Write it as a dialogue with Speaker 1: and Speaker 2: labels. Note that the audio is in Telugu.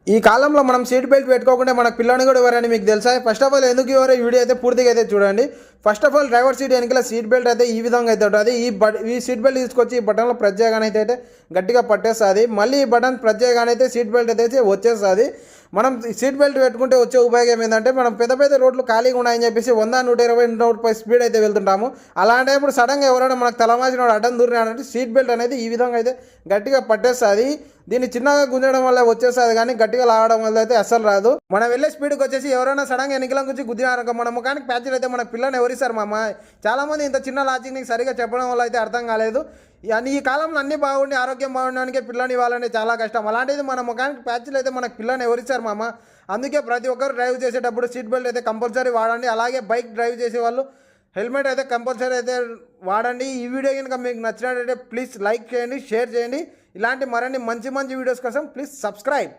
Speaker 1: ఈ కాలంలో మనం సీట్ బెల్ట్ పెట్టుకోకుండా మన పిల్లని కూడా ఎవరని మీకు తెలుసా? ఫస్ట్ ఆఫ్ ఆల్ ఎందుకు ఎవరో ఈ వీడియో అయితే పూర్తిగా అయితే చూడండి. First of all driver seat వెనకాల సీట్ బెల్ట్ అయితే ఈ విధంగా అయితే ఉంటుంది. ఈ సీట్ బెల్ట్ తీసుకొచ్చి ఈ బటన్లో ప్రెస్ చేయగానే అయితే గట్టిగా పట్టేస్తుంది. మళ్ళీ ఈ బటన్ ప్రెస్ చేయగానే అయితే సీట్ బెల్ట్ అయితే వచ్చేస్తుంది. మనం సీట్ బెల్ట్ పెట్టుకుంటే వచ్చే ఉపయోగం ఏంటంటే, మనం పెద్ద పెద్ద రోడ్లు ఖాళీగా ఉన్నాయని చెప్పేసి 100, 120, 130 స్పీడ్ అయితే వెళ్తుంటాము. అలాంటప్పుడు సడన్గా ఎవరైనా మనకు తలమాసిన అడ్డం దూరినాడంటే సీట్ బెల్ట్ అనేది ఈ విధంగా అయితే గట్టిగా పట్టేస్తుంది. దీన్ని చిన్నగా గుంజడం వల్ల వచ్చేస్తుంది, కానీ గట్టిగా లాగడం వల్ల అయితే అస్సలు రాదు. మనం వెళ్ళే స్పీడ్కి వచ్చేసి ఎవరైనా సడన్గా ఎన్నికల గురించి గుద్దినారనుకో, మన ముఖానికి ప్యాచ్లు అయితే మన పిల్లని ఎవరిస్తారు మామ? చాలామంది ఇంత చిన్న లాజిక్ నీకు సరిగా చెప్పడం వల్ల అయితే అర్థం కాలేదు. ఈ కాలంలో అన్నీ బాగుండి ఆరోగ్యం బాగుండడానికి పిల్లని ఇవ్వాలంటే చాలా కష్టం. అలాంటిది మన ముఖానికి ప్యాచ్లు అయితే మనకు పిల్లని ఎవరిస్తారు మామ? అందుకే ప్రతి ఒక్కరు డ్రైవ్ చేసేటప్పుడు సీట్ బెల్ట్ అయితే కంపల్సరీ వాడండి. అలాగే బైక్ డ్రైవ్ చేసే వాళ్ళు హెల్మెట్ అయితే కంపల్సరీ అయితే వాడండి. ఈ వీడియో కనుక మీకు నచ్చినట్టయితే ప్లీజ్ లైక్ చేయండి, షేర్ చేయండి. ఇలాంటి మరిన్ని మంచి మంచి వీడియోస్ కోసం ప్లీజ్ సబ్స్క్రైబ్.